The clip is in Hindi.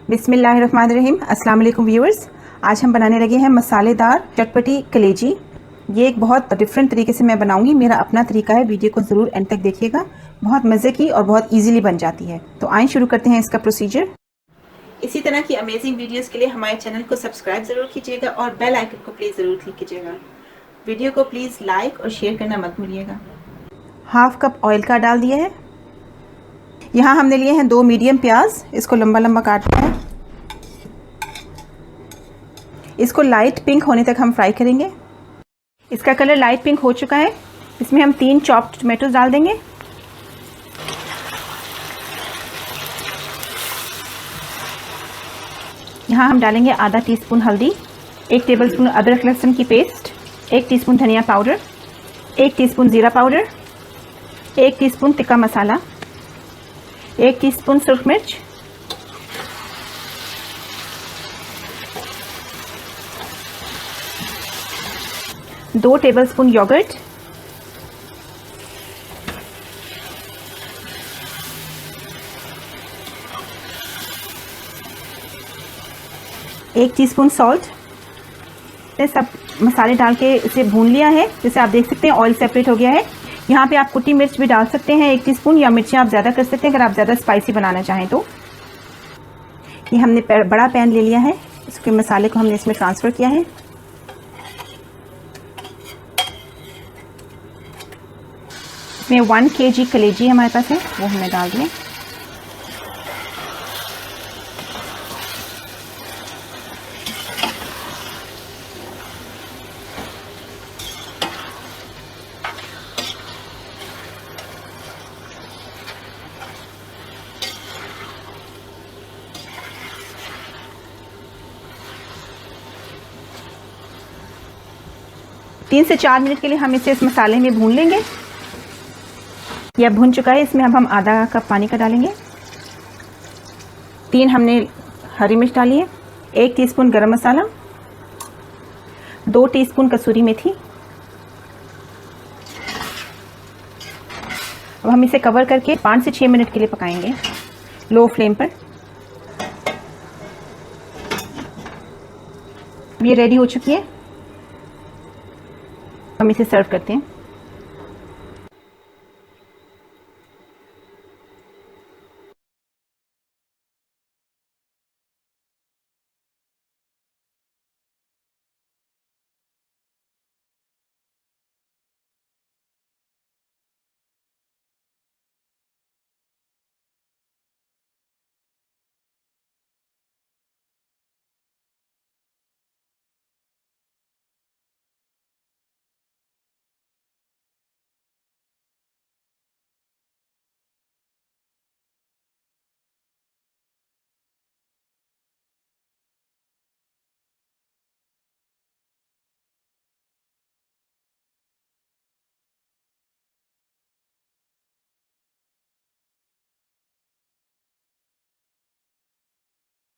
बिस्मिल्लाहिर्रहमानिर्रहीम। अस्सलाम वालेकुम व्यूअर्स। आज हम बनाने लगे हैं मसालेदार चटपटी कलेजी। ये एक बहुत डिफरेंट तरीके से मैं बनाऊंगी, मेरा अपना तरीका है। वीडियो को ज़रूर एंड तक देखिएगा, बहुत मज़े की और बहुत इजीली बन जाती है। तो आइए शुरू करते हैं इसका प्रोसीजर। इसी तरह की अमेजिंग वीडियोस के लिए हमारे चैनल को सब्सक्राइब ज़रूर कीजिएगा और बेल आइकन को प्लीज़ ज़रूर क्लिक कीजिएगा। वीडियो को प्लीज़ लाइक और शेयर करना मत भूलिएगा। हाफ कप ऑयल का डाल दिया है। यहाँ हमने लिए हैं 2 मीडियम प्याज, इसको लंबा लंबा काटना है। इसको लाइट पिंक होने तक हम फ्राई करेंगे। इसका कलर लाइट पिंक हो चुका है। इसमें हम 3 चॉप्ड टमाटोज डाल देंगे। यहाँ हम डालेंगे आधा टीस्पून हल्दी, 1 टेबलस्पून अदरक लहसुन की पेस्ट, 1 टीस्पून धनिया पाउडर, 1 टीस्पून ज़ीरा पाउडर, 1 टीस्पून तिक्का मसाला, 1 टीस्पून सुरख मिर्च, दो टेबलस्पून योगर्ट, एक टीस्पून सॉल्ट। सब मसाले डाल के इसे भून लिया है। जैसे आप देख सकते हैं ऑयल सेपरेट हो गया है। यहाँ पे आप कुटी मिर्च भी डाल सकते हैं 1 टीस्पून, या मिर्चें आप ज़्यादा कर सकते हैं अगर आप ज़्यादा स्पाइसी बनाना चाहें तो। ये हमने बड़ा पैन ले लिया है, इसके मसाले को हमने इसमें ट्रांसफ़र किया है। इसमें 1 kg कलेजी हमारे पास है, वो हमने डाल दिया। तीन से 4 मिनट के लिए हम इसे इस मसाले में भून लेंगे। यह भुन चुका है। इसमें अब हम आधा कप पानी का डालेंगे। 3 हमने हरी मिर्च डाली है, 1 टीस्पून गरम मसाला, 2 टीस्पून कसूरी मेथी। अब हम इसे कवर करके 5 से 6 मिनट के लिए पकाएंगे लो फ्लेम पर। ये रेडी हो चुकी है, हम इसे सर्व करते हैं।